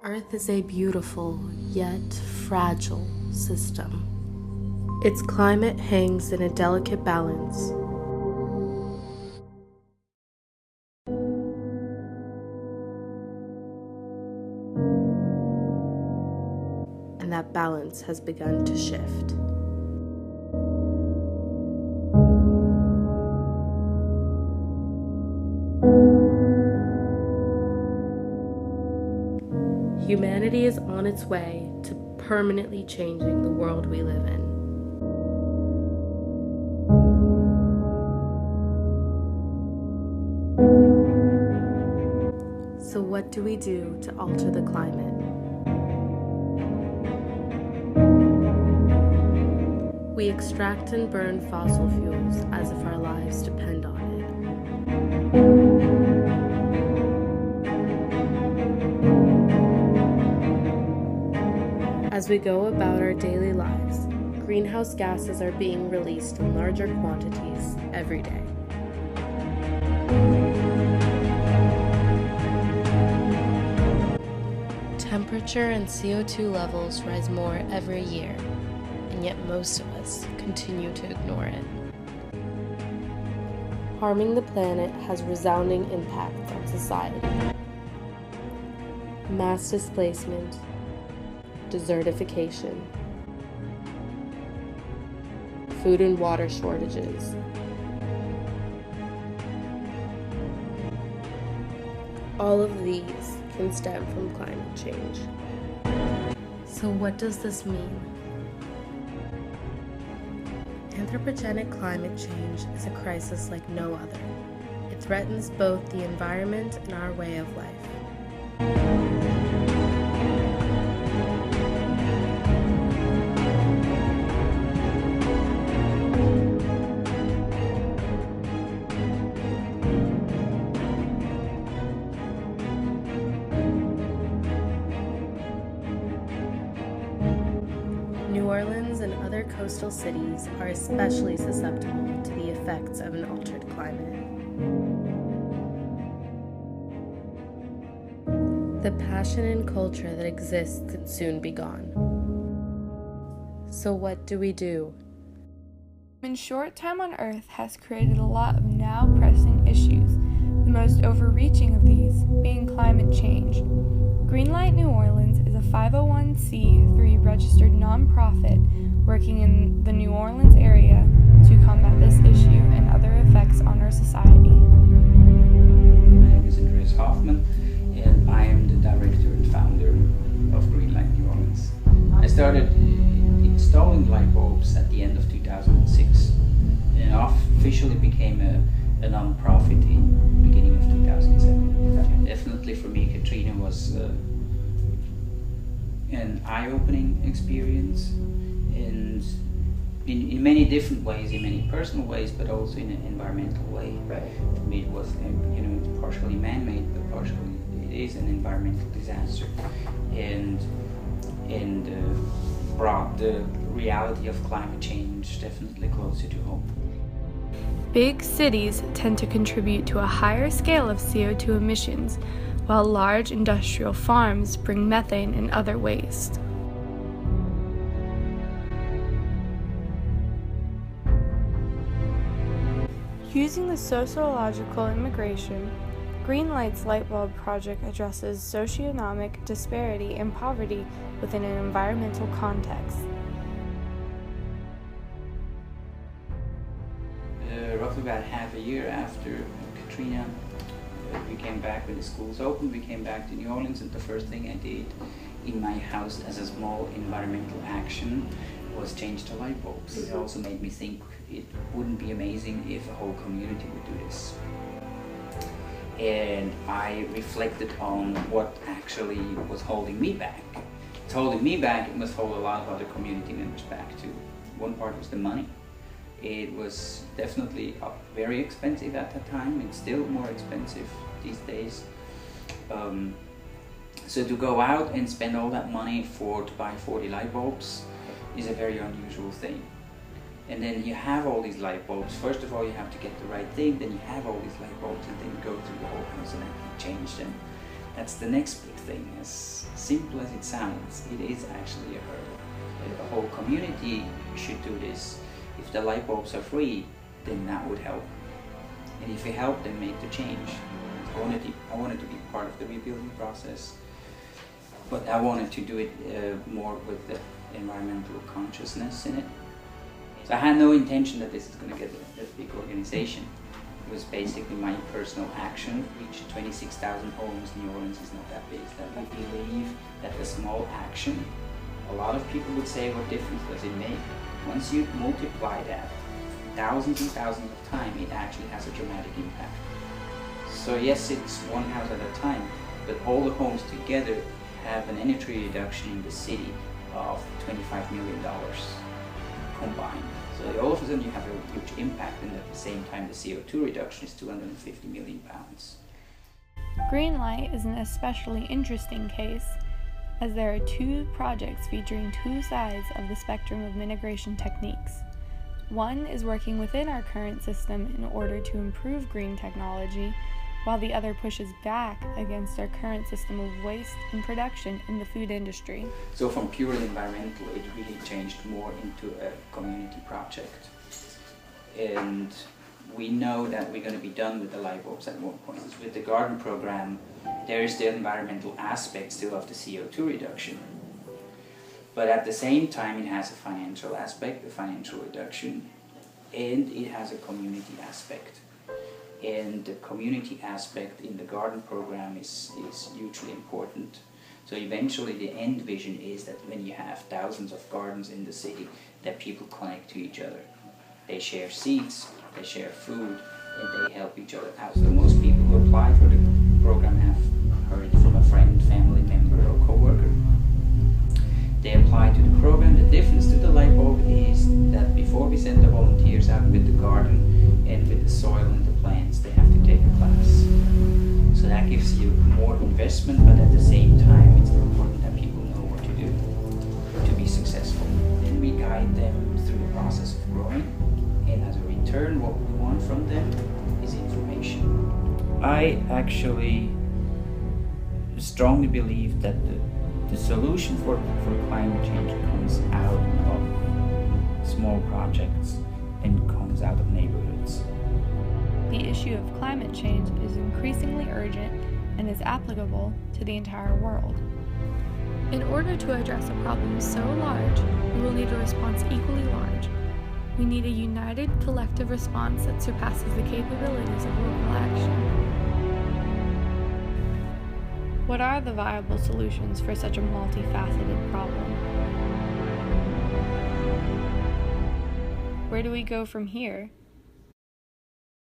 Earth is a beautiful yet fragile system. Its climate hangs in a delicate balance. And that balance has begun to shift. Humanity is on its way to permanently changing the world we live in. So what do we do to alter the climate? We extract and burn fossil fuels as if our lives depend on it. As we go about our daily lives, greenhouse gases are being released in larger quantities every day. Temperature and CO2 levels rise more every year, and yet most of us continue to ignore it. Harming the planet has resounding impacts on society. Mass displacement, desertification, food and water shortages, all of these can stem from climate change. So what does this mean? Anthropogenic climate change is a crisis like no other. It threatens both the environment and our way of life. New Orleans and other coastal cities are especially susceptible to the effects of an altered climate. The passion and culture that exists could soon be gone. So what do we do? In short time on Earth has created a lot of now pressing issues, the most overreaching of these being climate change. Greenlight New Orleans is a 501c3 registered nonprofit working in the New Orleans area to combat this issue and other effects on our society. My name is Andreas Hoffman, and I am the director and founder of Greenlight New Orleans. I started installing light bulbs at the end of 2006 and officially became a non-profit in the beginning of 2007. Definitely for me, Katrina was an eye-opening experience, and in many different ways, in many personal ways, but also in an environmental way. Right. For me, it was it's partially man-made, but partially it is an environmental disaster, and brought the reality of climate change definitely closer to home. Big cities tend to contribute to a higher scale of CO2 emissions, while large industrial farms bring methane and other waste. Using the sociological immigration, Greenlight's light bulb project addresses socioeconomic disparity and poverty within an environmental context. Roughly about half a year after Katrina, we came back when the schools opened. We came back to New Orleans, and the first thing I did in my house as a small environmental action was change the light bulbs. It also made me think it wouldn't be amazing if a whole community would do this. And I reflected on what actually was holding me back. It's holding me back, it must hold a lot of other community members back too. One part was the money. It was definitely very expensive at that time. It's still more expensive these days. So to go out and spend all that money to buy 40 light bulbs is a very unusual thing. And then you have all these light bulbs. First of all, you have to get the right thing, then you have all these light bulbs, and then you go through the whole house and actually change them. That's the next big thing. As simple as it sounds, it is actually a hurdle. The whole community should do this. If the light bulbs are free, then that would help. And if we help them make the change, I wanted to be part of the rebuilding process, but I wanted to do it more with the environmental consciousness in it. So I had no intention that this is going to get a big organization. It was basically my personal action. Reach 26,000 homes. New Orleans is not that big. That I believe that a small action, a lot of people would say, what difference does it make? Once you multiply that thousands and thousands of times, it actually has a dramatic impact. So yes, it's one house at a time, but all the homes together have an energy reduction in the city of $25 million combined. So all of a sudden you have a huge impact, and at the same time the CO2 reduction is 250 million pounds. Greenlight is an especially interesting case, as there are two projects featuring two sides of the spectrum of mitigation techniques. One is working within our current system in order to improve green technology, while the other pushes back against our current system of waste and production in the food industry. So from purely environmental, it really changed more into a community project. And we know that we're going to be done with the light bulbs at one point. With the garden program, there is the environmental aspect still of the CO2 reduction. But at the same time, it has a financial aspect, the financial reduction, and it has a community aspect. And the community aspect in the garden program is hugely important. So eventually the end vision is that when you have thousands of gardens in the city, that people connect to each other. They share seeds, they share food, and they help each other out. So most people who apply for the program have heard from a friend, family member, or co-worker. They apply to the program. The difference to the light bulb is that before we send the volunteers out with the garden and with the soil and the plants, they have to take a class. So that gives you more investment, but at the same time it's important that people know what to do to be successful. Then we guide them through the process of growing, and as a return what we want from them is information. I actually strongly believe that the solution for climate change comes out of small projects and comes out of neighborhoods. The issue of climate change is increasingly urgent and is applicable to the entire world. In order to address a problem so large, we will need a response equally large. We need a united collective response that surpasses the capabilities of local action. What are the viable solutions for such a multifaceted problem? Where do we go from here?